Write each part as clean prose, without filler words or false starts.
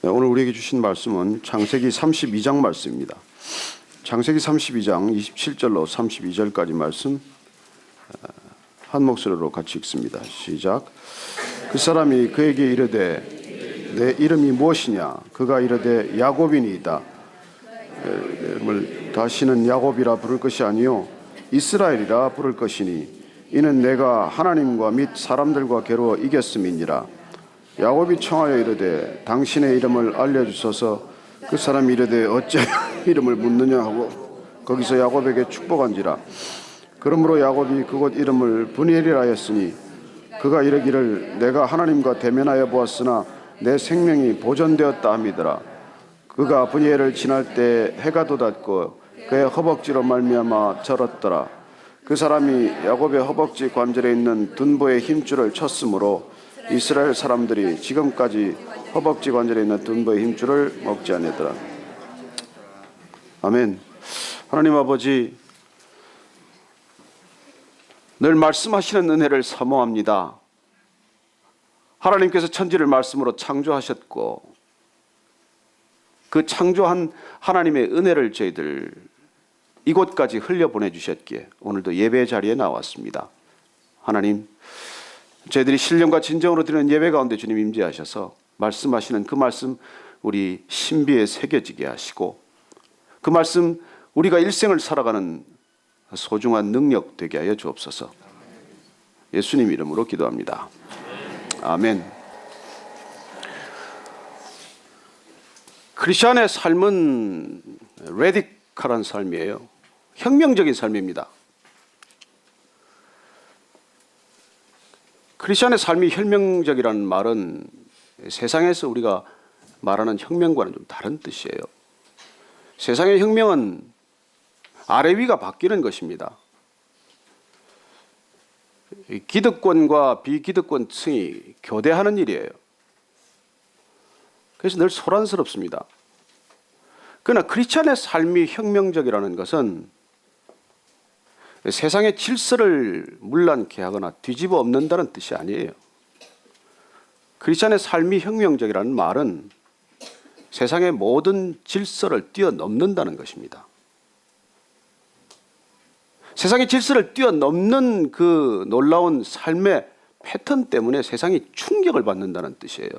네, 오늘 우리에게 주신 말씀은 창세기 32장 말씀입니다. 창세기 32장 27절로 32절까지 말씀 한 목소리로 같이 읽습니다. 시작. 그 사람이 그에게 이르되 내 이름이 무엇이냐? 그가 이르되 야곱이니이다. 이름을 다시는 야곱이라 부를 것이 아니요 이스라엘이라 부를 것이니 이는 내가 하나님과 및 사람들과 겨루어 이겼음이니라. 야곱이 청하여 이르되 당신의 이름을 알려주소서. 그 사람이 이르되 어찌 이름을 묻느냐 하고 거기서 야곱에게 축복한지라. 그러므로 야곱이 그곳 이름을 브니엘이라 하였으니 그가 이르기를 내가 하나님과 대면하여 보았으나 내 생명이 보존되었다 함이더라. 그가 브니엘을 지날 때 해가 돋았고 그의 허벅지로 말미암아 절었더라. 그 사람이 야곱의 허벅지 관절에 있는 둔보의 힘줄을 쳤으므로 이스라엘 사람들이 지금까지 허벅지 관절에 있는 둔보의 힘줄을 먹지 않았더라. 아멘. 하나님 아버지, 늘 말씀하시는 은혜를 사모합니다. 하나님께서 천지를 말씀으로 창조하셨고 그 창조한 하나님의 은혜를 저희들 이곳까지 흘려보내주셨기에 오늘도 예배 자리에 나왔습니다. 하나님, 저희들이 신령과 진정으로 드리는 예배 가운데 주님 임재하셔서 말씀하시는 그 말씀 우리 신비에 새겨지게 하시고 그 말씀 우리가 일생을 살아가는 소중한 능력 되게 하여 주옵소서. 예수님 이름으로 기도합니다. 아멘. 크리스천의 삶은 레디컬한 삶이에요. 혁명적인 삶입니다. 크리스천의 삶이 혁명적이라는 말은 세상에서 우리가 말하는 혁명과는 좀 다른 뜻이에요. 세상의 혁명은 아래 위가 바뀌는 것입니다. 기득권과 비기득권층이 교대하는 일이에요. 그래서 늘 소란스럽습니다. 그러나 크리스천의 삶이 혁명적이라는 것은 세상의 질서를 문란케 하거나 뒤집어 엎는다는 뜻이 아니에요. 크리스천의 삶이 혁명적이라는 말은 세상의 모든 질서를 뛰어넘는다는 것입니다. 세상의 질서를 뛰어넘는 그 놀라운 삶의 패턴 때문에 세상이 충격을 받는다는 뜻이에요.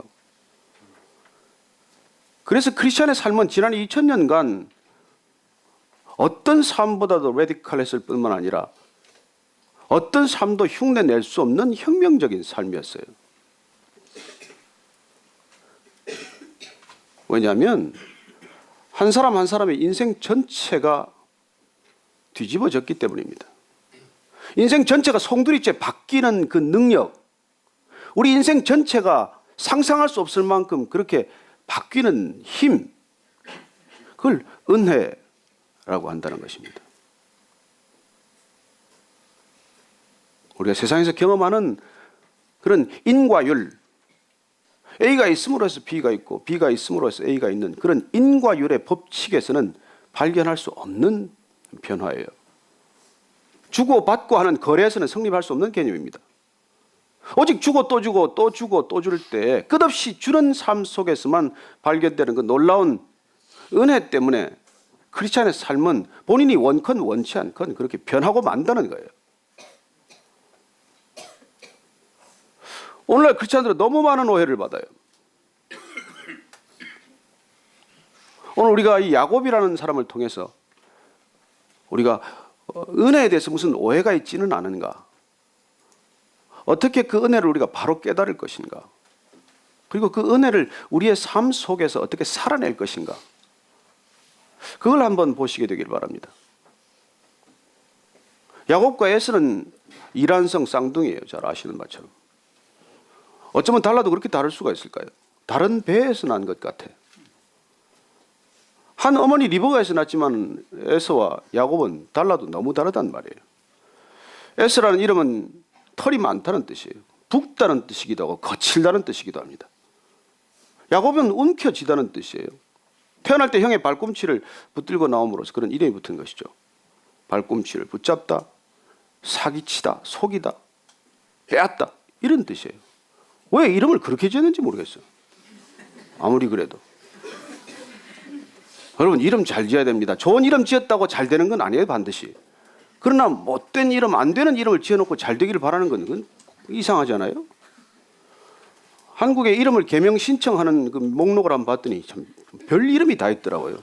그래서 크리스천의 삶은 지난 2000년간 어떤 삶보다도 레디컬했을 뿐만 아니라 어떤 삶도 흉내낼 수 없는 혁명적인 삶이었어요. 왜냐하면 한 사람 한 사람의 인생 전체가 뒤집어졌기 때문입니다. 인생 전체가 송두리째 바뀌는 그 능력, 우리 인생 전체가 상상할 수 없을 만큼 그렇게 바뀌는 힘, 그걸 은혜라고 한다는 것입니다. 우리가 세상에서 경험하는 그런 인과율, A가 있음으로 해서 B가 있고 B가 있음으로 해서 A가 있는 그런 인과율의 법칙에서는 발견할 수 없는 변화예요. 주고 받고 하는 거래에서는 성립할 수 없는 개념입니다. 오직 주고 또 주고 또 주고 또 줄 때 끝없이 주는 삶 속에서만 발견되는 그 놀라운 은혜 때문에 크리스찬의 삶은 본인이 원컨 원치 않건 그렇게 변하고 만다는 거예요. 오늘날 크리스찬들은 너무 많은 오해를 받아요. 오늘 우리가 이 야곱이라는 사람을 통해서 우리가 은혜에 대해서 무슨 오해가 있지는 않은가? 어떻게 그 은혜를 우리가 바로 깨달을 것인가? 그리고 그 은혜를 우리의 삶 속에서 어떻게 살아낼 것인가? 그걸 한번 보시게 되길 바랍니다. 야곱과 에서는 이란성 쌍둥이에요. 잘 아시는 바처럼. 어쩌면 달라도 그렇게 다를 수가 있을까요? 다른 배에서 난 것 같아. 한 어머니 리버가에서 났지만 에서와 야곱은 달라도 너무 다르단 말이에요. 에서라는 이름은 털이 많다는 뜻이에요. 붓다는 뜻이기도 하고 거칠다는 뜻이기도 합니다. 야곱은 움켜쥐다는 뜻이에요. 태어날 때 형의 발꿈치를 붙들고 나옴으로써 그런 이름이 붙은 것이죠. 발꿈치를 붙잡다, 사기치다, 속이다, 빼앗다 이런 뜻이에요. 왜 이름을 그렇게 지었는지 모르겠어요. 아무리 그래도 여러분 이름 잘 지어야 됩니다. 좋은 이름 지었다고 잘 되는 건 아니에요 반드시. 그러나 못된 이름 안 되는 이름을 지어놓고 잘 되기를 바라는 건 그건 이상하잖아요. 한국에 이름을 개명 신청하는 그 목록을 한번 봤더니 참 별 이름이 다 있더라고요.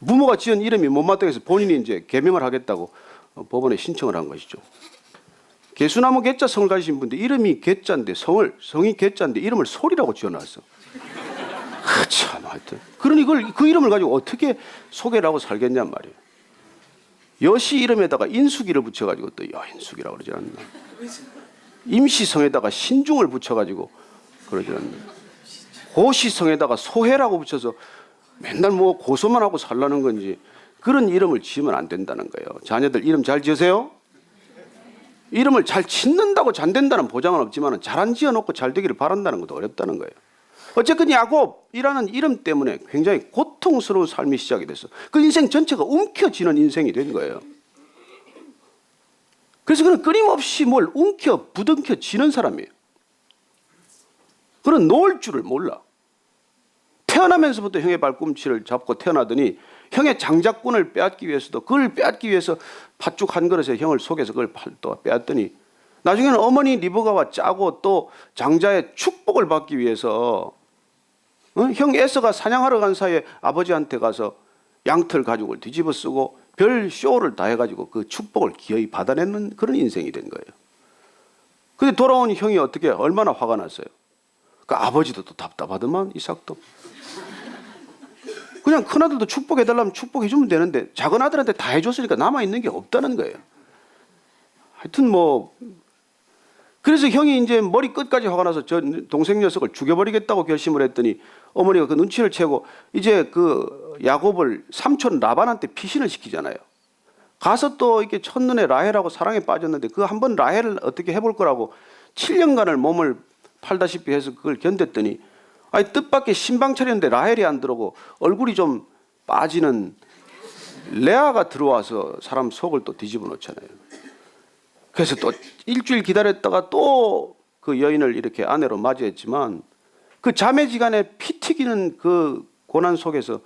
부모가 지은 이름이 못마땅해서 본인이 이제 개명을 하겠다고 법원에 신청을 한 것이죠. 개수나무 개자 성을 가지신 분들 이름이 개자인데 성이 개자인데 이름을 소리라고 지어놨어. 참 하여튼 그러니 그 이름을 가지고 어떻게 소개를 하고 살겠냔 말이에요. 여시 이름에다가 인숙이를 붙여가지고 또 여인숙이라고 그러지 않나. 임시성에다가 신중을 붙여가지고 그러지 않나. 고시성에다가 소해라고 붙여서 맨날 뭐 고소만 하고 살라는 건지 그런 이름을 지으면 안 된다는 거예요. 자녀들 이름 잘 지으세요. 이름을 잘 짓는다고 잘 된다는 보장은 없지만 잘 안 지어놓고 잘 되기를 바란다는 것도 어렵다는 거예요. 어쨌든 야곱이라는 이름 때문에 굉장히 고통스러운 삶이 시작이 됐어. 그 인생 전체가 움켜쥐는 인생이 된 거예요. 그래서 그는 끊임없이 뭘 부둥켜 지는 사람이에요. 그는 놓을 줄을 몰라. 태어나면서부터 형의 발꿈치를 잡고 태어나더니 형의 장자권을 빼앗기 위해서도 그걸 빼앗기 위해서 팥죽 한 그릇에 형을 속여서 그걸 또 빼앗더니 나중에는 어머니 리브가와 짜고 또 장자의 축복을 받기 위해서 형 에서가 사냥하러 간 사이에 아버지한테 가서 양털 가죽을 뒤집어 쓰고 별 쇼를 다 해가지고 그 축복을 기어이 받아내는 그런 인생이 된 거예요. 근데 돌아온 형이 어떻게 얼마나 화가 났어요. 그 아버지도 또 답답하더만 이삭도. 그냥 큰아들도 축복해달라면 축복해주면 되는데 작은 아들한테 다 해줬으니까 남아있는 게 없다는 거예요. 하여튼 그래서 형이 이제 머리 끝까지 화가 나서 저 동생 녀석을 죽여버리겠다고 결심을 했더니 어머니가 그 눈치를 채고 이제 그 야곱을 삼촌 라반한테 피신을 시키잖아요. 가서 또 이렇게 첫눈에 라헬하고 사랑에 빠졌는데 그 한번 라헬을 어떻게 해볼 거라고 7년간을 몸을 팔다시피 해서 그걸 견뎠더니 아니 뜻밖의 신방 차렸는데 라헬이 안 들어오고 얼굴이 좀 빠지는 레아가 들어와서 사람 속을 또 뒤집어 놓잖아요. 그래서 또 일주일 기다렸다가 또 그 여인을 이렇게 아내로 맞이했지만 그 자매지간에 피 튀기는 그 고난 속에서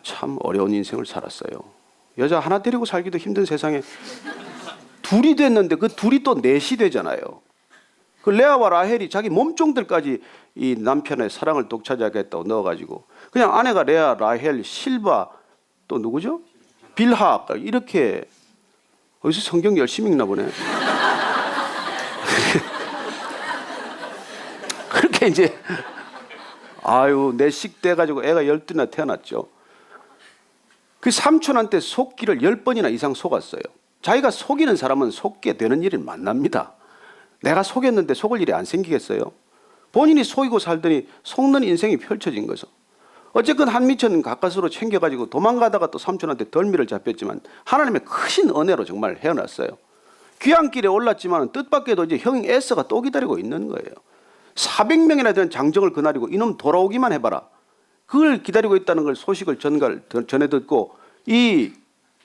참 어려운 인생을 살았어요. 여자 하나 데리고 살기도 힘든 세상에 둘이 됐는데 그 둘이 또 넷이 되잖아요. 그 레아와 라헬이 자기 몸종들까지 이 남편의 사랑을 독차지하겠다고 넣어가지고 그냥 아내가 레아, 라헬, 실바 또 누구죠? 빌하 이렇게 어디서 성경 열심히 읽나 보네. 그렇게 이제 내식 돼가지고 애가 12이나 태어났죠. 그 삼촌한테 속기를 10번이나 이상 속았어요. 자기가 속이는 사람은 속게 되는 일이 만납니다. 내가 속였는데 속을 일이 안 생기겠어요? 본인이 속이고 살더니 속는 인생이 펼쳐진 거죠. 어쨌건 한미천 가까스로 챙겨가지고 도망가다가 또 삼촌한테 덜미를 잡혔지만 하나님의 크신 은혜로 정말 헤어났어요. 귀향길에 올랐지만 뜻밖에도 이제 형 에서가 또 기다리고 있는 거예요. 400명이나 되는 장정을 그날이고 이놈 돌아오기만 해봐라. 그걸 기다리고 있다는 걸 소식을 전해 듣고 이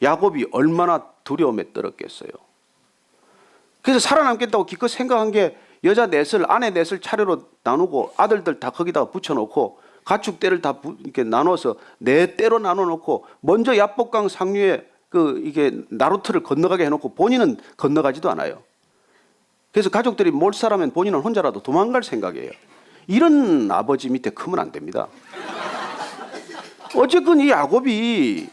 야곱이 얼마나 두려움에 떨었겠어요. 그래서 살아남겠다고 기껏 생각한 게 여자 넷을 아내 넷을 차례로 나누고 아들들 다 거기다가 붙여놓고 가축 떼를 다 이렇게 나눠서 네 떼로 나눠놓고 먼저 야복강 상류에 이게 나루트를 건너가게 해놓고 본인은 건너가지도 않아요. 그래서 가족들이 몰살하면 본인은 혼자라도 도망갈 생각이에요. 이런 아버지 밑에 크면 안 됩니다. 어쨌든 이 야곱이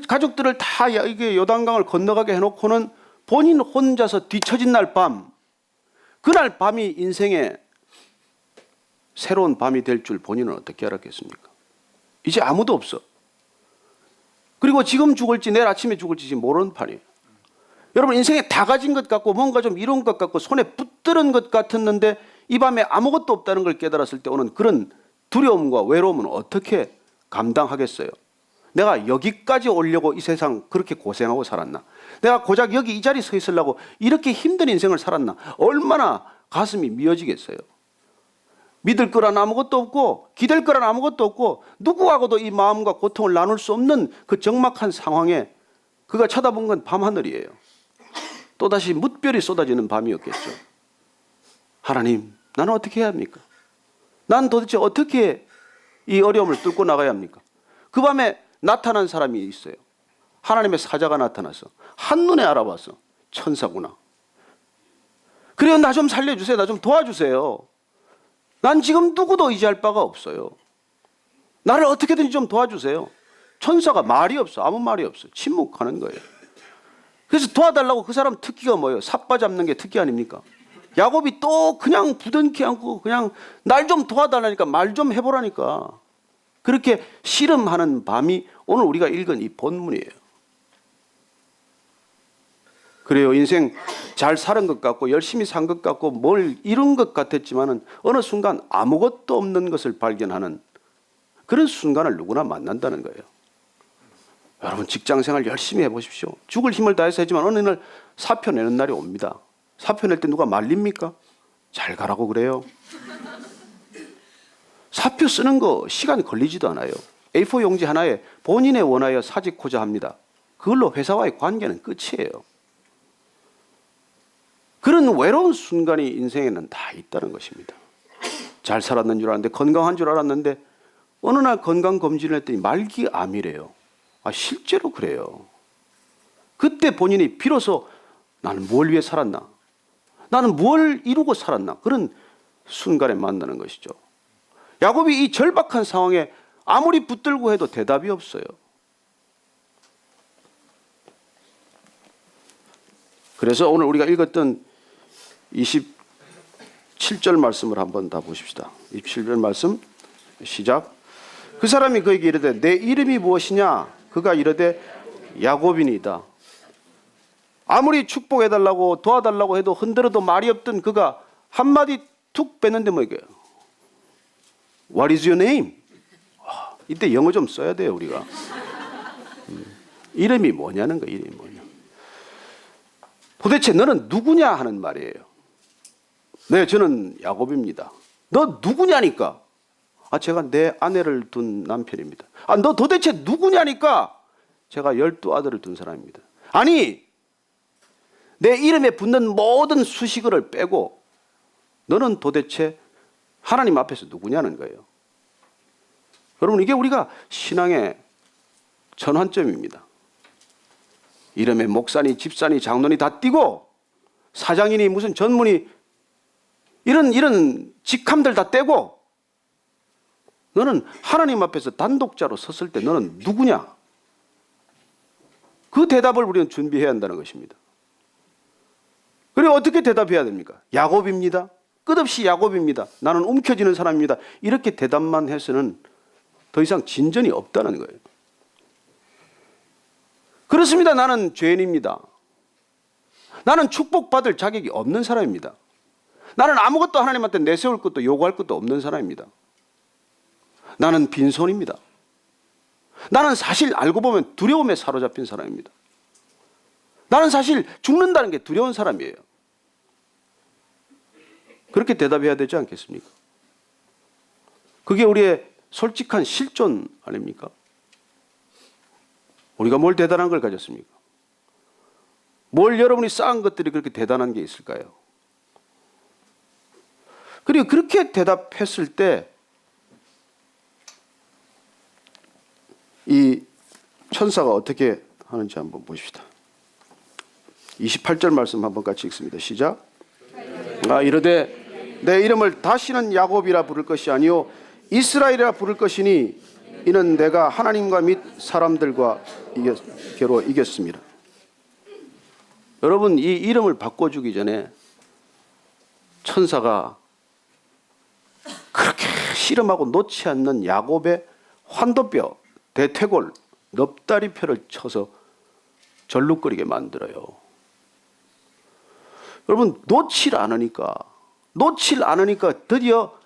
가족들을 다 이게 요단강을 건너가게 해놓고는 본인 혼자서 뒤처진 날 밤, 그날 밤이 인생의 새로운 밤이 될 줄 본인은 어떻게 알았겠습니까? 이제 아무도 없어. 그리고 지금 죽을지 내일 아침에 죽을지 모르는 판이에요. 여러분 인생에 다 가진 것 같고 뭔가 좀 이룬 것 같고 손에 붙들은 것 같았는데 이 밤에 아무것도 없다는 걸 깨달았을 때 오는 그런 두려움과 외로움은 어떻게 감당하겠어요? 내가 여기까지 오려고 이 세상 그렇게 고생하고 살았나? 내가 고작 여기 이 자리에 서 있으려고 이렇게 힘든 인생을 살았나? 얼마나 가슴이 미어지겠어요? 믿을 거란 아무것도 없고 기댈 거란 아무것도 없고 누구하고도 이 마음과 고통을 나눌 수 없는 그 적막한 상황에 그가 쳐다본 건 밤하늘이에요. 또다시 뭇별이 쏟아지는 밤이었겠죠. 하나님, 나는 어떻게 해야 합니까? 난 도대체 어떻게 이 어려움을 뚫고 나가야 합니까? 그 밤에 나타난 사람이 있어요. 하나님의 사자가 나타나서 한눈에 알아봤어. 천사구나. 그래요, 나 좀 살려주세요. 나 좀 도와주세요. 난 지금 누구도 의지할 바가 없어요. 나를 어떻게든지 좀 도와주세요. 천사가 말이 없어. 아무 말이 없어. 침묵하는 거예요. 그래서 도와달라고 그 사람 특기가 뭐예요? 삿바 잡는 게 특기 아닙니까? 야곱이 또 그냥 부둥키 안고 그냥 날 좀 도와달라니까, 말 좀 해보라니까. 그렇게 씨름하는 밤이 오늘 우리가 읽은 이 본문이에요. 그래요, 인생 잘 사는 것 같고 열심히 산 것 같고 뭘 이룬 것 같았지만은 어느 순간 아무것도 없는 것을 발견하는 그런 순간을 누구나 만난다는 거예요. 여러분, 직장생활 열심히 해보십시오. 죽을 힘을 다해서 하지만 어느 날 사표 내는 날이 옵니다. 사표 낼 때 누가 말립니까? 잘 가라고 그래요. 사표 쓰는 거 시간 걸리지도 않아요. A4 용지 하나에 본인에 원하여 사직코자 합니다. 그걸로 회사와의 관계는 끝이에요. 그런 외로운 순간이 인생에는 다 있다는 것입니다. 잘 살았는 줄 알았는데, 건강한 줄 알았는데 어느 날 건강검진을 했더니 말기암이래요. 실제로 그래요. 그때 본인이 비로소 나는 뭘 위해 살았나? 나는 뭘 이루고 살았나? 그런 순간에 만나는 것이죠. 야곱이 이 절박한 상황에 아무리 붙들고 해도 대답이 없어요. 그래서 오늘 우리가 읽었던 27절 말씀을 한번 다 보십시다. 27절 말씀 시작. 그 사람이 그에게 이르되 내 이름이 무엇이냐? 그가 이르되 야곱이니이다. 아무리 축복해달라고 도와달라고 해도 흔들어도 말이 없던 그가 한마디 툭 뺐는데 뭐예요? What is your name? 이때 영어 좀 써야 돼요, 우리가. 이름이 뭐냐는 거예요. 이름이 뭐냐. 도대체 너는 누구냐 하는 말이에요. 네, 저는 야곱입니다. 너 누구냐니까. 제가 내 아내를 둔 남편입니다. 너 도대체 누구냐니까. 제가 12아들을 둔 사람입니다. 아니, 내 이름에 붙는 모든 수식어를 빼고 너는 도대체 하나님 앞에서 누구냐는 거예요. 여러분, 이게 우리가 신앙의 전환점입니다. 이름에 목사니 집사니 장로니 다 띄고 사장이니 무슨 전문이 이런 직함들 다 떼고 너는 하나님 앞에서 단독자로 섰을 때 너는 누구냐? 그 대답을 우리는 준비해야 한다는 것입니다. 그리고 어떻게 대답해야 됩니까? 야곱입니다. 끝없이 야곱입니다. 나는 움켜쥐는 사람입니다. 이렇게 대답만 해서는 더 이상 진전이 없다는 거예요. 그렇습니다. 나는 죄인입니다. 나는 축복받을 자격이 없는 사람입니다. 나는 아무것도 하나님한테 내세울 것도 요구할 것도 없는 사람입니다. 나는 빈손입니다. 나는 사실 알고 보면 두려움에 사로잡힌 사람입니다. 나는 사실 죽는다는 게 두려운 사람이에요. 그렇게 대답해야 되지 않겠습니까? 그게 우리의 솔직한 실존 아닙니까? 우리가 뭘 대단한 걸 가졌습니까? 뭘 여러분이 쌓은 것들이 그렇게 대단한 게 있을까요? 그리고 그렇게 대답했을 때 이 천사가 어떻게 하는지 한번 보십시다. 28절 말씀 한번 같이 읽습니다. 시작. 이르되 내 이름을 다시는 야곱이라 부를 것이 아니요 이스라엘이라 부를 것이니 이는 내가 하나님과 및 사람들과 겨루 이겼습니다. 여러분, 이 이름을 바꿔주기 전에 천사가 그렇게 씨름하고 놓지 않는 야곱의 환도뼈, 대퇴골, 넙다리뼈를 쳐서 절룩거리게 만들어요. 여러분, 놓질 않으니까 드디어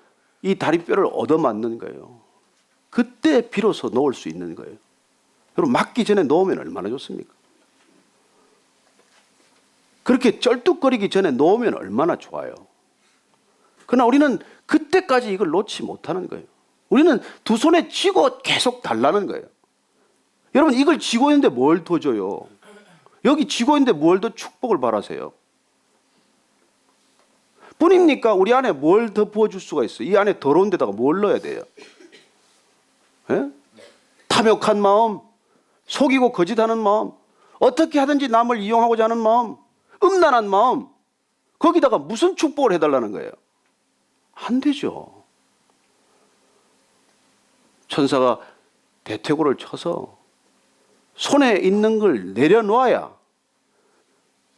이 다리뼈를 얻어맞는 거예요. 그때 비로소 놓을 수 있는 거예요. 여러분, 맞기 전에 놓으면 얼마나 좋습니까? 그렇게 쩔뚝거리기 전에 놓으면 얼마나 좋아요. 그러나 우리는 그때까지 이걸 놓지 못하는 거예요. 우리는 두 손에 쥐고 계속 달라는 거예요. 여러분, 이걸 쥐고 있는데 뭘 더 줘요? 여기 쥐고 있는데 뭘 더 축복을 바라세요? 뿐입니까? 우리 안에 뭘 더 부어줄 수가 있어요? 이 안에 더러운 데다가 뭘 넣어야 돼요? 예? 탐욕한 마음, 속이고 거짓하는 마음, 어떻게 하든지 남을 이용하고자 하는 마음, 음란한 마음, 거기다가 무슨 축복을 해달라는 거예요? 안 되죠. 천사가 대퇴고를 쳐서 손에 있는 걸 내려놓아야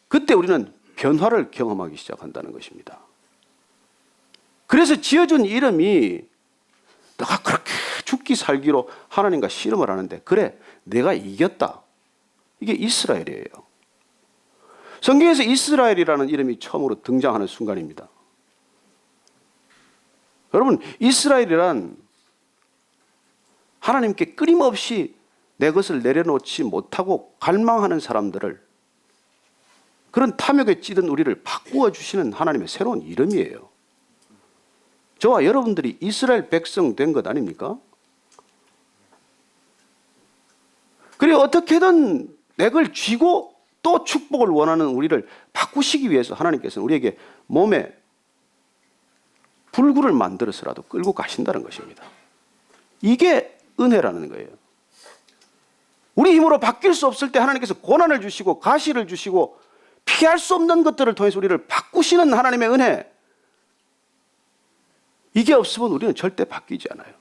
그때 우리는 변화를 경험하기 시작한다는 것입니다. 그래서 지어준 이름이 내가 그렇게 죽기 살기로 하나님과 씨름을 하는데 그래 내가 이겼다. 이게 이스라엘이에요. 성경에서 이스라엘이라는 이름이 처음으로 등장하는 순간입니다. 여러분 이스라엘이란 하나님께 끊임없이 내 것을 내려놓지 못하고 갈망하는 사람들을 그런 탐욕에 찌든 우리를 바꾸어 주시는 하나님의 새로운 이름이에요. 저와 여러분들이 이스라엘 백성 된 것 아닙니까? 그래 어떻게든 내 걸 쥐고 또 축복을 원하는 우리를 바꾸시기 위해서 하나님께서는 우리에게 몸에 불구를 만들어서라도 끌고 가신다는 것입니다. 이게 은혜라는 거예요. 우리 힘으로 바뀔 수 없을 때 하나님께서 고난을 주시고 가시를 주시고 피할 수 없는 것들을 통해서 우리를 바꾸시는 하나님의 은혜. 이게 없으면 우리는 절대 바뀌지 않아요.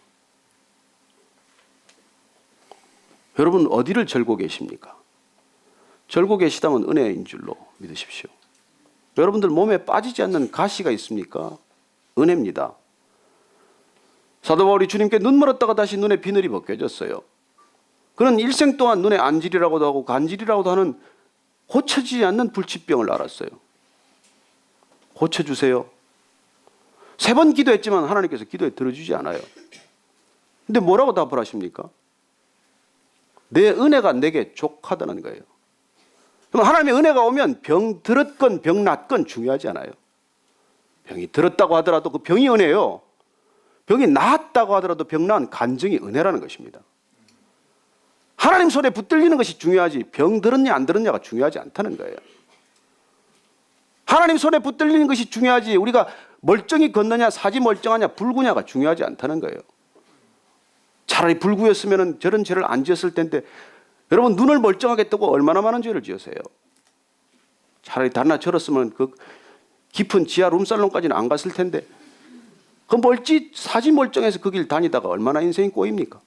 여러분 어디를 절고 계십니까? 절고 계시다면 은혜인 줄로 믿으십시오. 여러분들 몸에 빠지지 않는 가시가 있습니까? 은혜입니다. 사도 바울이 주님께 눈 멀었다가 다시 눈에 비늘이 벗겨졌어요. 그는 일생 동안 눈에 안질이라고도 하고 간질이라고도 하는 고쳐지지 않는 불치병을 앓았어요. 고쳐주세요. 3번 기도했지만 하나님께서 기도에 들어주지 않아요. 근데 뭐라고 답을 하십니까? 내 은혜가 내게 족하다는 거예요. 그럼 하나님의 은혜가 오면 병 들었건 병 낫건 중요하지 않아요. 병이 들었다고 하더라도 그 병이 은혜예요. 병이 나았다고 하더라도 병 나은 간증이 은혜라는 것입니다. 하나님 손에 붙들리는 것이 중요하지 병 들었냐 안 들었냐가 중요하지 않다는 거예요. 하나님 손에 붙들리는 것이 중요하지 우리가 멀쩡히 걷느냐 사지 멀쩡하냐 불구냐가 중요하지 않다는 거예요. 차라리 불구였으면 저런 죄를 안 지었을 텐데 여러분 눈을 멀쩡하게 뜨고 얼마나 많은 죄를 지으세요. 차라리 달나 절었으면 그 깊은 지하 룸살롱까지는 안 갔을 텐데 그 사지 멀쩡해서 그 길 다니다가 얼마나 인생이 꼬입니까?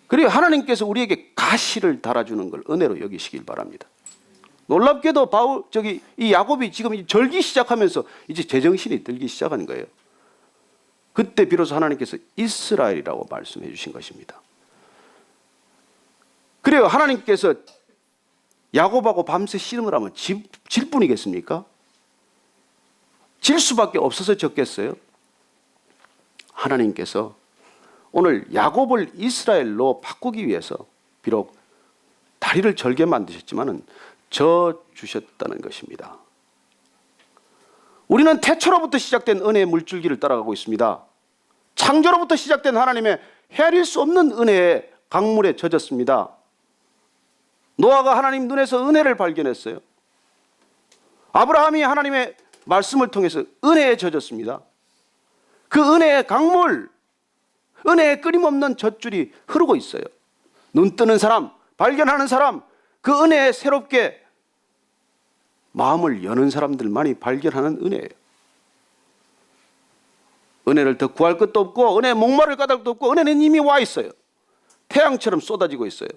그리고 하나님께서 우리에게 가시를 달아주는 걸 은혜로 여기시길 바랍니다. 놀랍게도 이 야곱이 지금 절기 시작하면서 이제 제정신이 들기 시작하는 거예요. 그때 비로소 하나님께서 이스라엘이라고 말씀해 주신 것입니다. 그래요. 하나님께서 야곱하고 밤새 씨름을 하면 질 뿐이겠습니까? 질 수밖에 없어서 졌겠어요? 하나님께서 오늘 야곱을 이스라엘로 바꾸기 위해서 비록 다리를 절게 만드셨지만은 져 주셨다는 것입니다. 우리는 태초로부터 시작된 은혜의 물줄기를 따라가고 있습니다. 창조로부터 시작된 하나님의 헤아릴 수 없는 은혜의 강물에 젖었습니다. 노아가 하나님 눈에서 은혜를 발견했어요. 아브라함이 하나님의 말씀을 통해서 은혜에 젖었습니다. 그 은혜의 강물, 은혜의 끊임없는 젖줄이 흐르고 있어요. 눈 뜨는 사람, 발견하는 사람, 그 은혜에 새롭게 마음을 여는 사람들만이 발견하는 은혜예요. 은혜를 더 구할 것도 없고 은혜에 목마를 까닭도 없고 은혜는 이미 와 있어요. 태양처럼 쏟아지고 있어요.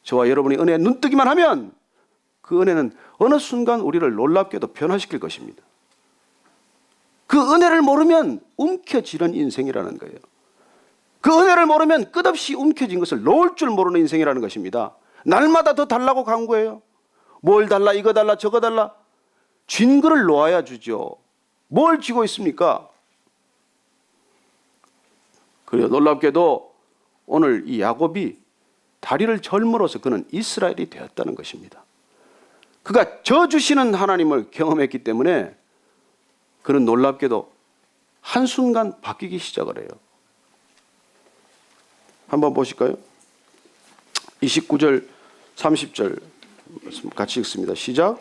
저와 여러분이 은혜에 눈뜨기만 하면 그 은혜는 어느 순간 우리를 놀랍게도 변화시킬 것입니다. 그 은혜를 모르면 움켜쥐는 인생이라는 거예요. 그 은혜를 모르면 끝없이 움켜진 것을 놓을 줄 모르는 인생이라는 것입니다. 날마다 더 달라고 간구해요. 뭘 달라, 이거 달라, 저거 달라. 쥔 거를 놓아야 주죠. 뭘 쥐고 있습니까? 그래요. 놀랍게도 오늘 이 야곱이 다리를 절므로써 그는 이스라엘이 되었다는 것입니다. 그가 져주시는 하나님을 경험했기 때문에 그는 놀랍게도 한순간 바뀌기 시작을 해요. 한번 보실까요? 29절 30절 같이 읽습니다. 시작.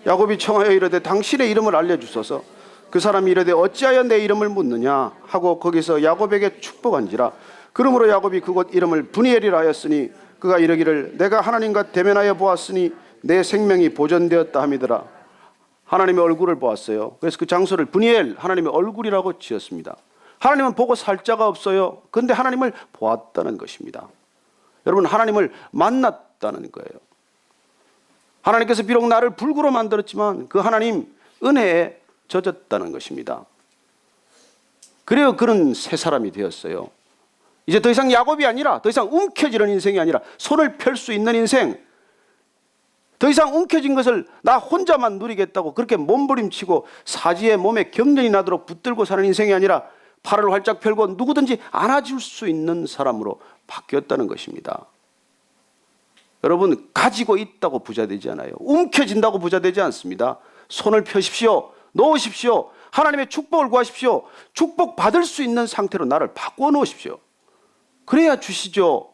야곱이 청하여 이르되 당신의 이름을 알려주소서. 그 사람이 이르되 어찌하여 내 이름을 묻느냐 하고 거기서 야곱에게 축복한지라. 그러므로 야곱이 그곳 이름을 브니엘이라 하였으니 그가 이르기를 내가 하나님과 대면하여 보았으니 내 생명이 보존되었다 함이더라. 하나님의 얼굴을 보았어요. 그래서 그 장소를 브니엘, 하나님의 얼굴이라고 지었습니다. 하나님은 보고 살 자가 없어요. 그런데 하나님을 보았다는 것입니다. 여러분, 하나님을 만났다는 거예요. 하나님께서 비록 나를 불구로 만들었지만 그 하나님 은혜에 젖었다는 것입니다. 그래요, 그는 새 사람이 되었어요. 이제 더 이상 야곱이 아니라, 더 이상 움켜쥐는 인생이 아니라 손을 펼 수 있는 인생, 더 이상 움켜진 것을 나 혼자만 누리겠다고 그렇게 몸부림치고 사지의 몸에 경련이 나도록 붙들고 사는 인생이 아니라 팔을 활짝 펴고 누구든지 안아줄 수 있는 사람으로 바뀌었다는 것입니다. 여러분, 가지고 있다고 부자 되지 않아요. 움켜진다고 부자 되지 않습니다. 손을 펴십시오. 놓으십시오. 하나님의 축복을 구하십시오. 축복 받을 수 있는 상태로 나를 바꾸어 놓으십시오. 그래야 주시죠.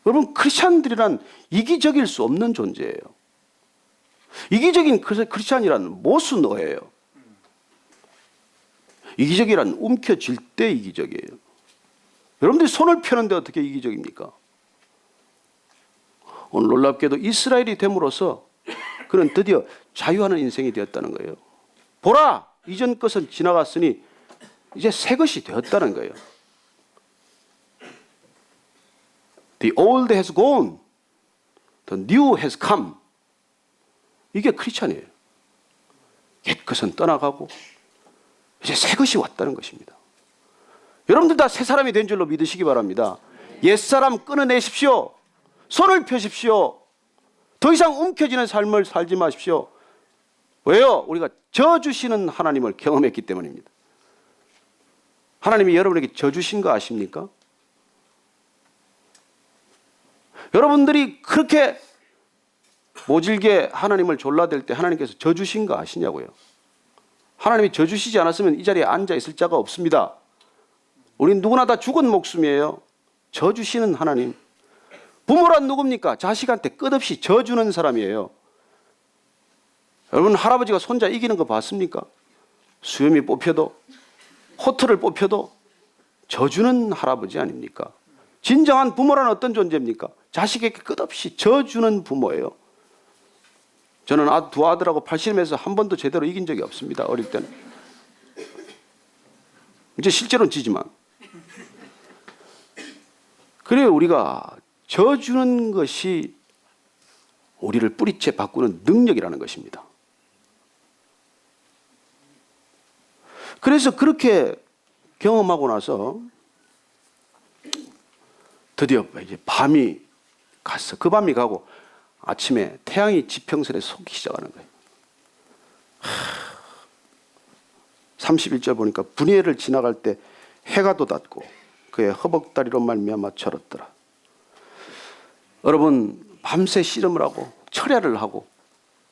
여러분, 크리스찬들이란 이기적일 수 없는 존재예요. 이기적인 크리스찬이란 모순어예요. 이기적이란 움켜쥘 때 이기적이에요. 여러분들이 손을 펴는데 어떻게 이기적입니까? 오늘 놀랍게도 이스라엘이 됨으로써 그는 드디어 자유하는 인생이 되었다는 거예요. 보라! 이전 것은 지나갔으니 이제 새 것이 되었다는 거예요. The old has gone. The new has come. 이게 크리스찬이에요. 옛 것은 떠나가고 이제 새 것이 왔다는 것입니다. 여러분들 다 새 사람이 된 줄로 믿으시기 바랍니다. 옛사람 끊어내십시오. 손을 펴십시오. 더 이상 움켜지는 삶을 살지 마십시오. 왜요? 우리가 져주시는 하나님을 경험했기 때문입니다. 하나님이 여러분에게 져주신 거 아십니까? 여러분들이 그렇게 모질게 하나님을 졸라댈 때 하나님께서 져주신 거 아시냐고요? 하나님이 져주시지 않았으면 이 자리에 앉아 있을 자가 없습니다. 우린 누구나 다 죽은 목숨이에요. 져주시는 하나님. 부모란 누굽니까? 자식한테 끝없이 져주는 사람이에요. 여러분, 할아버지가 손자 이기는 거 봤습니까? 수염이 뽑혀도, 호텔을 뽑혀도 져주는 할아버지 아닙니까? 진정한 부모란 어떤 존재입니까? 자식에게 끝없이 져주는 부모예요. 저는 두 아들하고 팔씨름에서 한 번도 제대로 이긴 적이 없습니다. 어릴 때는. 이제 실제로는 지지만. 그래요, 우리가 져주는 것이 우리를 뿌리째 바꾸는 능력이라는 것입니다. 그래서 그렇게 경험하고 나서 드디어 이제 밤이 갔어. 그 밤이 가고 아침에 태양이 지평선에 솟기 시작하는 거예요. 31절 보니까 분이엘을 지나갈 때 해가 돋았고 그의 허벅다리로 말미암아 절었더라. 여러분, 밤새 씨름을 하고 철야를 하고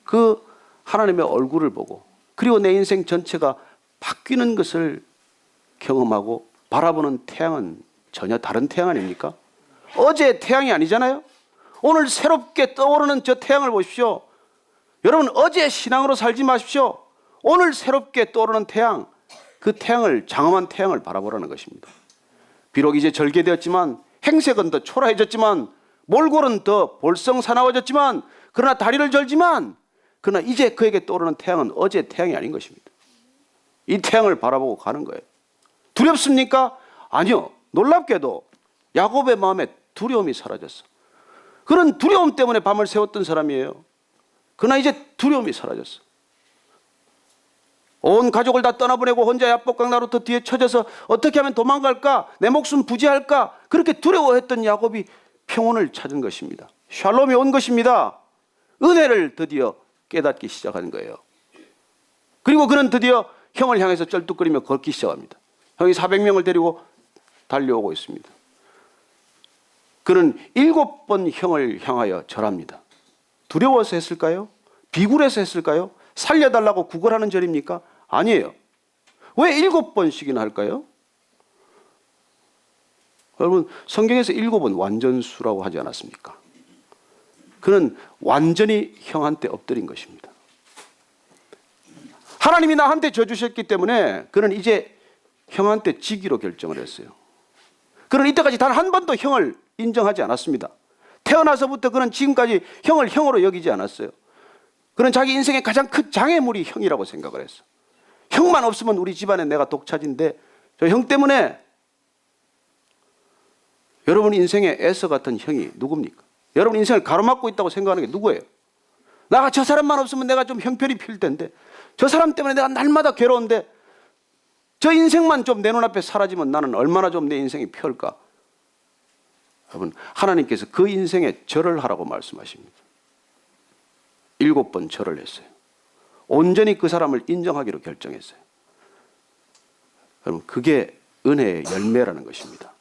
그 하나님의 얼굴을 보고 그리고 내 인생 전체가 바뀌는 것을 경험하고 바라보는 태양은 전혀 다른 태양 아닙니까? 어제 태양이 아니잖아요. 오늘 새롭게 떠오르는 저 태양을 보십시오. 여러분, 어제 신앙으로 살지 마십시오. 오늘 새롭게 떠오르는 태양, 그 태양을, 장엄한 태양을 바라보라는 것입니다. 비록 이제 절개되었지만, 행색은 더 초라해졌지만, 몰골은 더 볼성사나워졌지만, 그러나 다리를 절지만, 그러나 이제 그에게 떠오르는 태양은 어제 태양이 아닌 것입니다. 이 태양을 바라보고 가는 거예요. 두렵습니까? 아니요. 놀랍게도 야곱의 마음에 두려움이 사라졌어. 그런 두려움 때문에 밤을 새웠던 사람이에요. 그러나 이제 두려움이 사라졌어. 온 가족을 다 떠나보내고 혼자 야복강나루터 뒤에 쳐져서 어떻게 하면 도망갈까? 내 목숨 부지할까? 그렇게 두려워했던 야곱이 평온을 찾은 것입니다. 샬롬이 온 것입니다. 은혜를 드디어 깨닫기 시작한 거예요. 그리고 그는 드디어 형을 향해서 쩔뚝거리며 걷기 시작합니다. 형이 400명을 데리고 달려오고 있습니다. 그는 7번 형을 향하여 절합니다. 두려워서 했을까요? 비굴해서 했을까요? 살려달라고 구걸하는 절입니까? 아니에요. 왜 7번씩이나 할까요? 여러분, 성경에서 7은 완전수라고 하지 않았습니까? 그는 완전히 형한테 엎드린 것입니다. 하나님이 나한테 져 주셨기 때문에 그는 이제 형한테 지기로 결정을 했어요. 그는 이때까지 단 한 번도 형을 인정하지 않았습니다. 태어나서부터 그는 지금까지 형을 형으로 여기지 않았어요. 그는 자기 인생의 가장 큰 장애물이 형이라고 생각을 했어. 형만 없으면 우리 집안에 내가 독차지인데 저 형 때문에. 여러분 인생에 에서 같은 형이 누굽니까? 여러분 인생을 가로막고 있다고 생각하는 게 누구예요? 나가 저 사람만 없으면 내가 좀 형편이 필 텐데, 저 사람 때문에 내가 날마다 괴로운데, 저 인생만 좀 내 눈앞에 사라지면 나는 얼마나 좀 내 인생이 편할까? 여러분, 하나님께서 그 인생에 절을 하라고 말씀하십니다. 7번 절을 했어요. 온전히 그 사람을 인정하기로 결정했어요. 여러분, 그게 은혜의 열매라는 것입니다.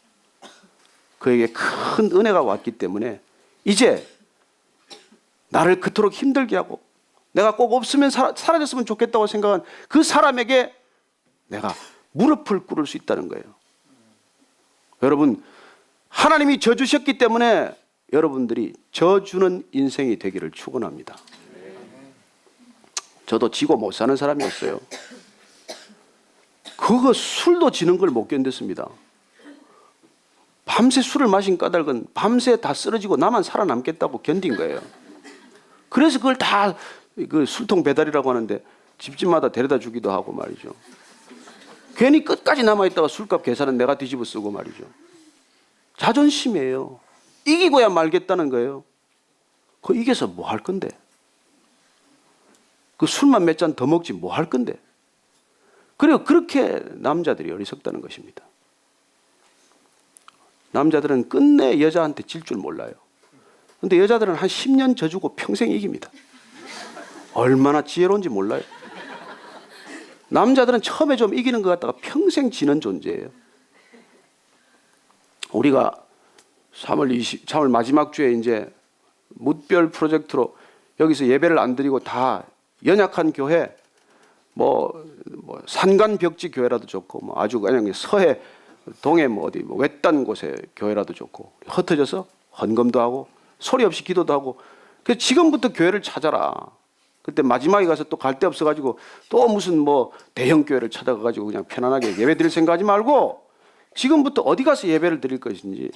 그에게 큰 은혜가 왔기 때문에 이제 나를 그토록 힘들게 하고 내가 꼭 없으면 사라졌으면 좋겠다고 생각한 그 사람에게 내가 무릎을 꿇을 수 있다는 거예요. 여러분, 하나님이 져주셨기 때문에 여러분들이 져주는 인생이 되기를 축원합니다. 저도 지고 못 사는 사람이었어요. 그거 술도 지는 걸 못 견뎠습니다. 밤새 술을 마신 까닭은 밤새 다 쓰러지고 나만 살아남겠다고 견딘 거예요. 그래서 그걸 다 그 술통 배달이라고 하는데 집집마다 데려다 주기도 하고 말이죠. 괜히 끝까지 남아있다가 술값 계산은 내가 뒤집어 쓰고 말이죠. 자존심이에요. 이기고야 말겠다는 거예요. 그 이겨서 뭐 할 건데? 그 술만 몇 잔 더 먹지 뭐 할 건데? 그리고 그렇게 남자들이 어리석다는 것입니다. 남자들은 끝내 여자한테 질 줄 몰라요. 근데 여자들은 한 10년 져주고 평생 이깁니다. 얼마나 지혜로운지 몰라요. 남자들은 처음에 좀 이기는 것 같다가 평생 지는 존재예요. 우리가 3월 마지막 주에 이제 묻별 프로젝트로 여기서 예배를 안 드리고 다 연약한 교회, 산간 벽지 교회라도 좋고, 아주 그냥 서해 동해 어디 외딴 곳에 교회라도 좋고, 흩어져서 헌금도 하고 소리 없이 기도도 하고. 그래서 지금부터 교회를 찾아라. 그때 마지막에 가서 또 갈 데 없어가지고 또 무슨 대형 교회를 찾아가가지고 그냥 편안하게 예배 드릴 생각하지 말고 지금부터 어디 가서 예배를 드릴 것인지,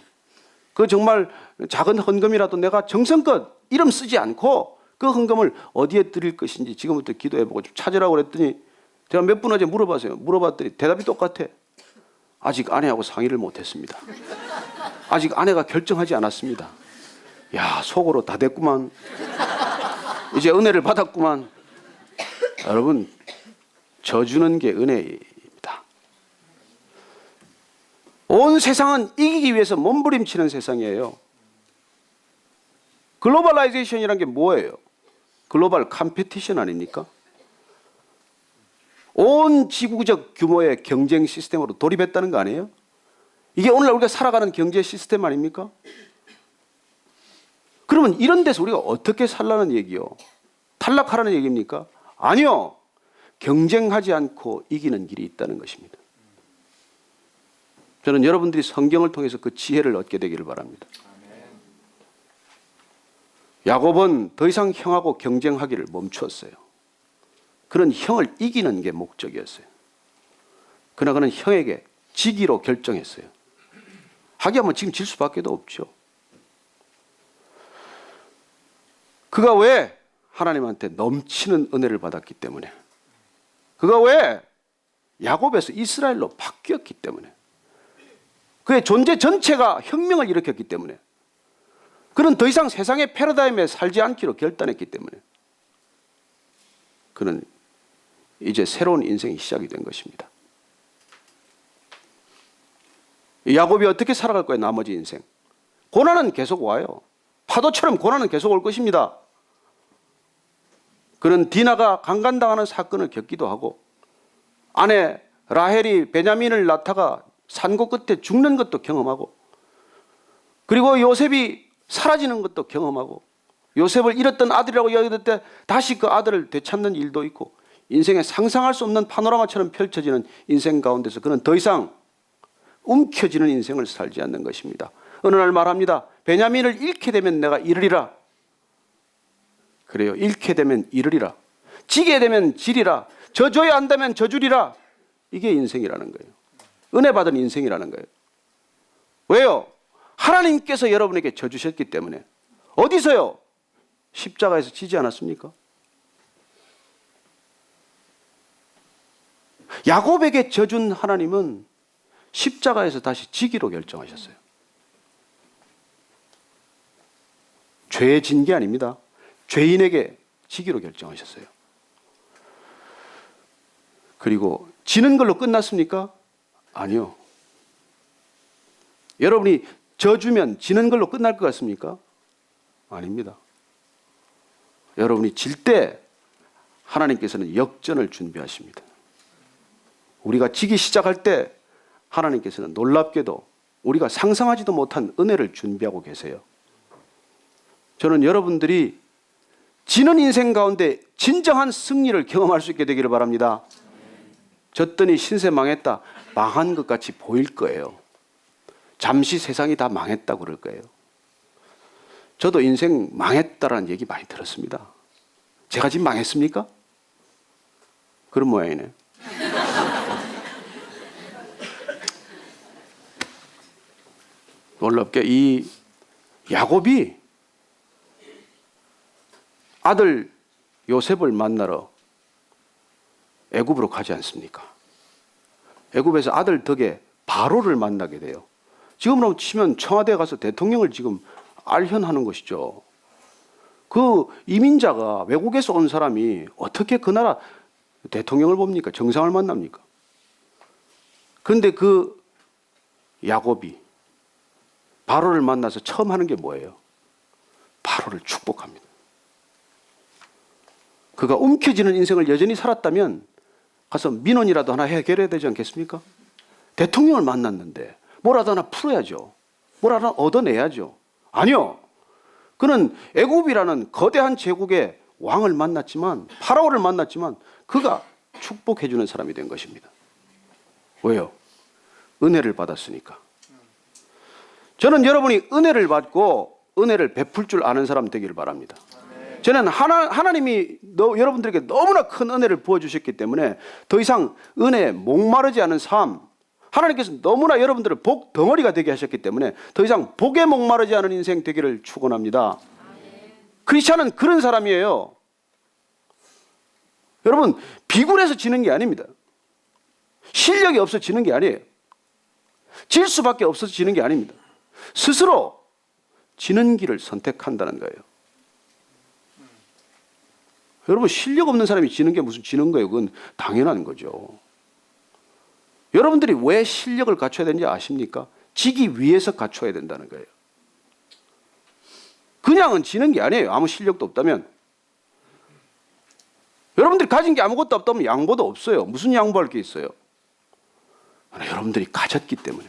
그 정말 작은 헌금이라도 내가 정성껏 이름 쓰지 않고 그 헌금을 어디에 드릴 것인지 지금부터 기도해보고 좀 찾으라고 그랬더니 제가 몇 분 어제 물어봤더니 대답이 똑같아. 아직 아내하고 상의를 못했습니다. 아직 아내가 결정하지 않았습니다. 야, 속으로 다 됐구만. 이제 은혜를 받았구만. 여러분, 져주는 게 은혜입니다. 온 세상은 이기기 위해서 몸부림치는 세상이에요. 글로벌라이제이션이란 게 뭐예요? 글로벌 컴피티션 아닙니까? 온 지구적 규모의 경쟁 시스템으로 돌입했다는 거 아니에요? 이게 오늘날 우리가 살아가는 경제 시스템 아닙니까? 그러면 이런 데서 우리가 어떻게 살라는 얘기요? 탈락하라는 얘기입니까? 아니요. 경쟁하지 않고 이기는 길이 있다는 것입니다. 저는 여러분들이 성경을 통해서 그 지혜를 얻게 되기를 바랍니다. 야곱은 더 이상 형하고 경쟁하기를 멈추었어요. 그는 형을 이기는 게 목적이었어요. 그러나 그는 형에게 지기로 결정했어요. 하기야뭐 지금 질 수밖에 없죠. 그가 왜 하나님한테 넘치는 은혜를 받았기 때문에, 그가 왜 야곱에서 이스라엘로 바뀌었기 때문에, 그의 존재 전체가 혁명을 일으켰기 때문에, 그는 더 이상 세상의 패러다임에 살지 않기로 결단했기 때문에 그는 이제 새로운 인생이 시작이 된 것입니다. 야곱이 어떻게 살아갈 거예요? 나머지 인생. 고난은 계속 와요. 파도처럼 고난은 계속 올 것입니다. 그는 디나가 강간당하는 사건을 겪기도 하고, 아내 라헬이 베냐민을 낳다가 산고 끝에 죽는 것도 경험하고, 그리고 요셉이 사라지는 것도 경험하고, 요셉을 잃었던 아들이라고 여겼을 때 다시 그 아들을 되찾는 일도 있고, 인생에 상상할 수 없는 파노라마처럼 펼쳐지는 인생 가운데서 그는 더 이상 움켜쥐는 인생을 살지 않는 것입니다. 어느 날 말합니다. 베냐민을 잃게 되면 내가 잃으리라. 그래요. 잃게 되면 잃으리라. 지게 되면 지리라. 져줘야 한다면 져주리라. 이게 인생이라는 거예요. 은혜 받은 인생이라는 거예요. 왜요? 하나님께서 여러분에게 져주셨기 때문에. 어디서요? 십자가에서 지지 않았습니까? 야곱에게 져준 하나님은 십자가에서 다시 지기로 결정하셨어요. 죄에 진 게 아닙니다. 죄인에게 지기로 결정하셨어요. 그리고 지는 걸로 끝났습니까? 아니요. 여러분이 져주면 지는 걸로 끝날 것 같습니까? 아닙니다. 여러분이 질 때 하나님께서는 역전을 준비하십니다. 우리가 지기 시작할 때 하나님께서는 놀랍게도 우리가 상상하지도 못한 은혜를 준비하고 계세요. 저는 여러분들이 지는 인생 가운데 진정한 승리를 경험할 수 있게 되기를 바랍니다. 졌더니 신세 망했다. 망한 것 같이 보일 거예요. 잠시 세상이 다 망했다고 그럴 거예요. 저도 인생 망했다라는 얘기 많이 들었습니다. 제가 지금 망했습니까? 그런 모양이네. 놀랍게 이 야곱이 아들 요셉을 만나러 애굽으로 가지 않습니까? 애굽에서 아들 덕에 바로를 만나게 돼요. 지금으로 치면 청와대에 가서 대통령을 지금 알현하는 것이죠. 그 이민자가 외국에서 온 사람이 어떻게 그 나라 대통령을 봅니까? 정상을 만납니까? 그런데 그 야곱이 바로를 만나서 처음 하는 게 뭐예요? 바로를 축복합니다. 그가 움켜쥐는 인생을 여전히 살았다면 가서 민원이라도 하나 해결해야 되지 않겠습니까? 대통령을 만났는데 뭐라도 하나 풀어야죠. 뭐라도 하나 얻어내야죠. 아니요. 그는 애굽이라는 거대한 제국의 왕을 만났지만, 파라오를 만났지만 그가 축복해 주는 사람이 된 것입니다. 왜요? 은혜를 받았으니까. 저는 여러분이 은혜를 받고 은혜를 베풀 줄 아는 사람 되기를 바랍니다. 저는 하나님이 여러분들에게 너무나 큰 은혜를 부어주셨기 때문에 더 이상 은혜에 목마르지 않은 삶, 하나님께서 너무나 여러분들을 복 덩어리가 되게 하셨기 때문에 더 이상 복에 목마르지 않은 인생 되기를 축원합니다. 크리스찬은 그런 사람이에요. 여러분, 비굴해서 지는 게 아닙니다. 실력이 없어 지는 게 아니에요. 질 수밖에 없어서 지는 게 아닙니다. 스스로 지는 길을 선택한다는 거예요. 여러분, 실력 없는 사람이 지는 게 무슨 지는 거예요? 그건 당연한 거죠. 여러분들이 왜 실력을 갖춰야 되는지 아십니까? 지기 위해서 갖춰야 된다는 거예요. 그냥은 지는 게 아니에요. 아무 실력도 없다면. 여러분들이 가진 게 아무것도 없다면 양보도 없어요. 무슨 양보할 게 있어요? 여러분들이 가졌기 때문에,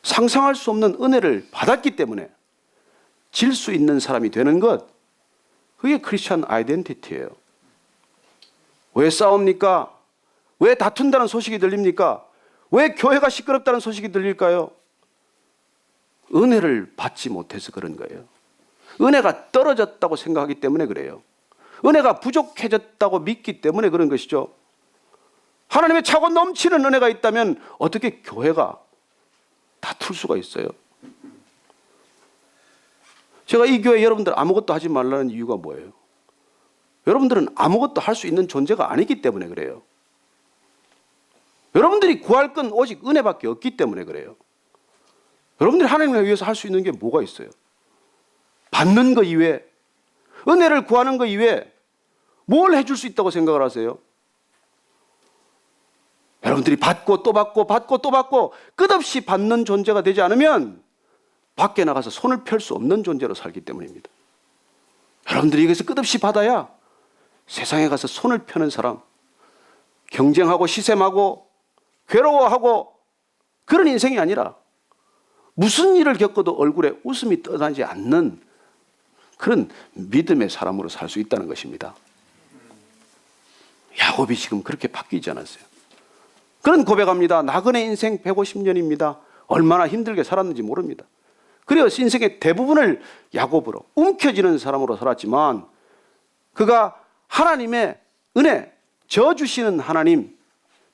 상상할 수 없는 은혜를 받았기 때문에 질 수 있는 사람이 되는 것, 그게 크리스천 아이덴티티예요. 왜 싸웁니까? 왜 다툰다는 소식이 들립니까? 왜 교회가 시끄럽다는 소식이 들릴까요? 은혜를 받지 못해서 그런 거예요. 은혜가 떨어졌다고 생각하기 때문에 그래요. 은혜가 부족해졌다고 믿기 때문에 그런 것이죠. 하나님의 차고 넘치는 은혜가 있다면 어떻게 교회가 다툴 수가 있어요? 제가 이 교회 여러분들 아무것도 하지 말라는 이유가 뭐예요? 여러분들은 아무것도 할 수 있는 존재가 아니기 때문에 그래요. 여러분들이 구할 건 오직 은혜밖에 없기 때문에 그래요. 여러분들이 하나님을 위해서 할 수 있는 게 뭐가 있어요? 받는 것 이외에, 은혜를 구하는 것 이외에 뭘 해줄 수 있다고 생각을 하세요? 여러분들이 받고 또 받고 받고 또 받고 끝없이 받는 존재가 되지 않으면 밖에 나가서 손을 펼 수 없는 존재로 살기 때문입니다. 여러분들이 여기서 끝없이 받아야 세상에 가서 손을 펴는 사람, 경쟁하고 시샘하고 괴로워하고 그런 인생이 아니라 무슨 일을 겪어도 얼굴에 웃음이 떠나지 않는 그런 믿음의 사람으로 살 수 있다는 것입니다. 야곱이 지금 그렇게 바뀌지 않았어요. 그런 고백합니다. 나그네 인생 150년입니다. 얼마나 힘들게 살았는지 모릅니다. 그래요. 인생의 대부분을 야곱으로 움켜쥐는 사람으로 살았지만 그가 하나님의 은혜, 져주시는 하나님,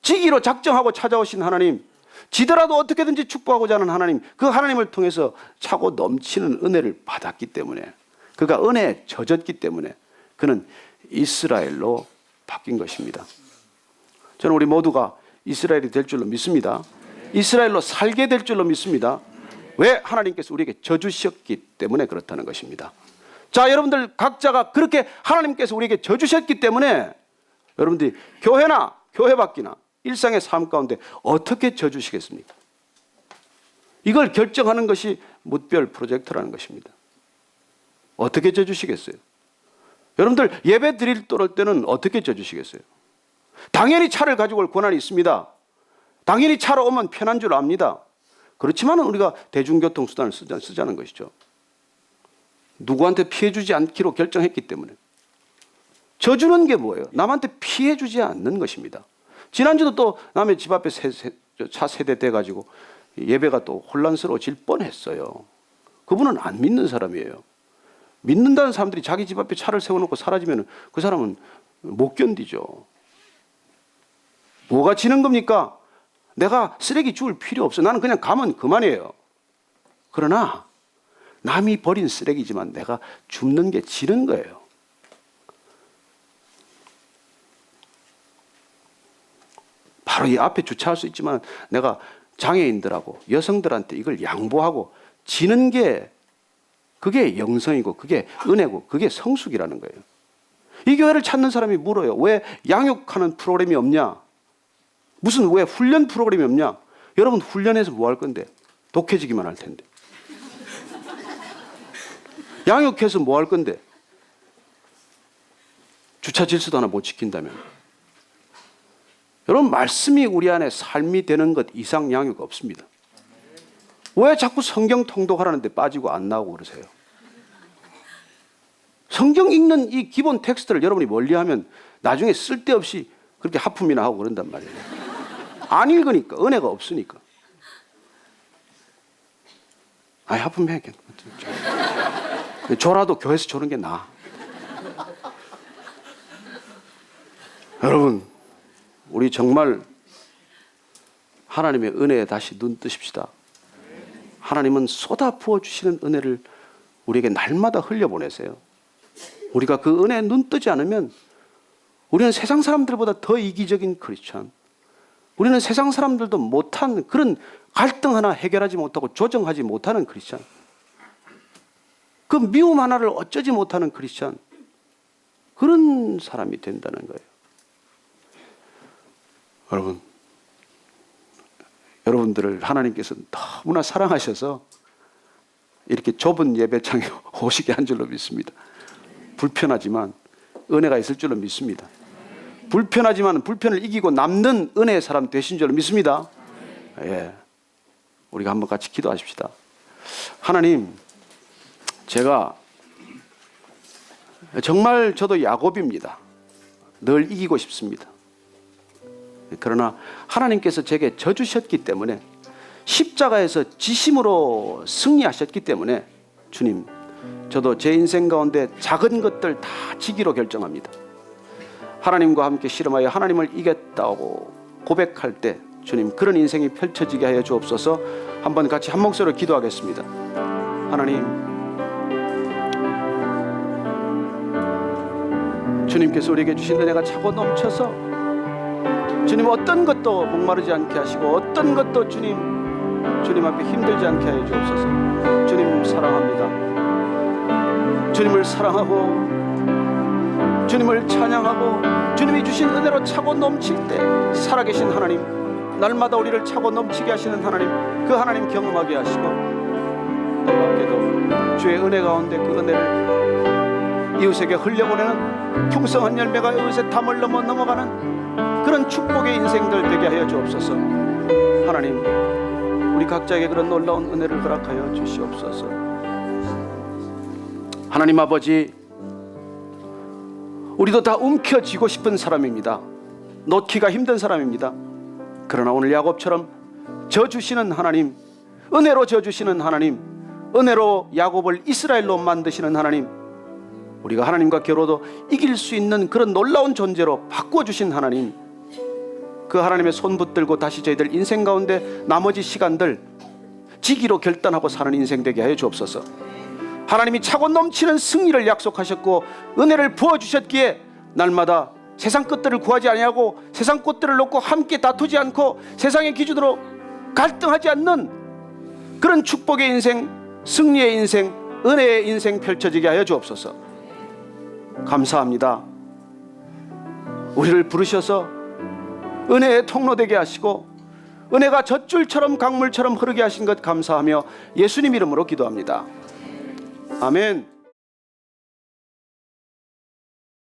지기로 작정하고 찾아오신 하나님, 지더라도 어떻게든지 축복하고자 하는 하나님, 그 하나님을 통해서 차고 넘치는 은혜를 받았기 때문에, 그가 은혜에 젖었기 때문에 그는 이스라엘로 바뀐 것입니다. 저는 우리 모두가 이스라엘이 될 줄로 믿습니다. 이스라엘로 살게 될 줄로 믿습니다. 왜? 하나님께서 우리에게 져주셨기 때문에 그렇다는 것입니다. 자, 여러분들 각자가 그렇게 하나님께서 우리에게 져주셨기 때문에 여러분들이 교회나 교회 밖이나 일상의 삶 가운데 어떻게 져주시겠습니까? 이걸 결정하는 것이 뭇별 프로젝트라는 것입니다. 어떻게 져주시겠어요? 여러분들 예배 드릴 때는 어떻게 져주시겠어요? 당연히 차를 가지고 올 권한이 있습니다. 당연히 차로 오면 편한 줄 압니다. 그렇지만 우리가 대중교통수단을 쓰자는 것이죠. 누구한테 피해 주지 않기로 결정했기 때문에. 져주는 게 뭐예요? 남한테 피해 주지 않는 것입니다. 지난주도 또 남의 집 앞에 차 세대 돼가지고 예배가 또 혼란스러워질 뻔했어요. 그분은 안 믿는 사람이에요. 믿는다는 사람들이 자기 집 앞에 차를 세워놓고 사라지면 그 사람은 못 견디죠. 뭐가 지는 겁니까? 내가 쓰레기 주울 필요 없어. 나는 그냥 가면 그만이에요. 그러나 남이 버린 쓰레기지만 내가 줍는 게 지는 거예요. 바로 이 앞에 주차할 수 있지만 내가 장애인들하고 여성들한테 이걸 양보하고 지는 게 그게 영성이고 그게 은혜고 그게 성숙이라는 거예요. 이 교회를 찾는 사람이 물어요. 왜 양육하는 프로그램이 없냐? 무슨 왜 훈련 프로그램이 없냐? 여러분 훈련해서 뭐 할 건데? 독해지기만 할 텐데. 양육해서 뭐 할 건데? 주차 질서도 하나 못 지킨다면. 여러분 말씀이 우리 안에 삶이 되는 것 이상 양육 없습니다. 왜 자꾸 성경 통독하라는데 빠지고 안 나오고 그러세요? 성경 읽는 이 기본 텍스트를 여러분이 멀리하면 나중에 쓸데없이 그렇게 하품이나 하고 그런단 말이에요. 안 읽으니까 은혜가 없으니까. 아이 하품해. 졸아도 교회에서 조는 게 나아. 여러분 우리 정말 하나님의 은혜에 다시 눈 뜨십시다. 하나님은 쏟아 부어주시는 은혜를 우리에게 날마다 흘려보내세요. 우리가 그 은혜에 눈 뜨지 않으면 우리는 세상 사람들보다 더 이기적인 크리스찬, 우리는 세상 사람들도 못한 그런 갈등 하나 해결하지 못하고 조정하지 못하는 크리스찬, 그 미움 하나를 어쩌지 못하는 크리스찬, 그런 사람이 된다는 거예요. 여러분, 여러분들을 하나님께서 너무나 사랑하셔서 이렇게 좁은 예배장에 오시게 한 줄로 믿습니다. 불편하지만 은혜가 있을 줄로 믿습니다. 불편하지만 불편을 이기고 남는 은혜의 사람 되신 줄로 믿습니다. 예, 우리가 한번 같이 기도하십시다. 하나님, 제가 정말 저도 야곱입니다. 늘 이기고 싶습니다. 그러나 하나님께서 제게 져주셨기 때문에 십자가에서 지심으로 승리하셨기 때문에 주님, 저도 제 인생 가운데 작은 것들 다 지기로 결정합니다. 하나님과 함께 씨름하여 하나님을 이겼다고 고백할 때 주님 그런 인생이 펼쳐지게 하여 주옵소서. 한번 같이 한 목소리로 기도하겠습니다. 하나님, 주님께서 우리에게 주신 은혜가 차고 넘쳐서 주님 어떤 것도 목마르지 않게 하시고 어떤 것도 주님 앞에 힘들지 않게 하여 주옵소서. 주님 사랑합니다. 주님을 사랑하고 주님을 찬양하고 주님이 주신 은혜로 차고 넘칠 때 살아계신 하나님, 날마다 우리를 차고 넘치게 하시는 하나님, 그 하나님 경험하게 하시고 놀랍게도 주의 은혜 가운데 그 은혜를 이웃에게 흘려보내는 풍성한 열매가 이웃의 담을 넘어가는 그런 축복의 인생들 되게 하여 주옵소서. 하나님, 우리 각자에게 그런 놀라운 은혜를 허락하여 주시옵소서. 하나님 아버지, 우리도 다 움켜쥐고 싶은 사람입니다. 놓기가 힘든 사람입니다. 그러나 오늘 야곱처럼 져주시는 하나님, 은혜로 져주시는 하나님, 은혜로 야곱을 이스라엘로 만드시는 하나님, 우리가 하나님과 겨루어도 이길 수 있는 그런 놀라운 존재로 바꿔주신 하나님, 그 하나님의 손 붙들고 다시 저희들 인생 가운데 나머지 시간들 지기로 결단하고 사는 인생 되게 하여 주옵소서. 하나님이 차고 넘치는 승리를 약속하셨고 은혜를 부어주셨기에 날마다 세상 것들을 구하지 아니하고 세상 것들을 놓고 함께 다투지 않고 세상의 기준으로 갈등하지 않는 그런 축복의 인생, 승리의 인생, 은혜의 인생 펼쳐지게 하여 주옵소서. 감사합니다. 우리를 부르셔서 은혜의 통로 되게 하시고 은혜가 젖줄처럼 강물처럼 흐르게 하신 것 감사하며 예수님 이름으로 기도합니다. 아멘.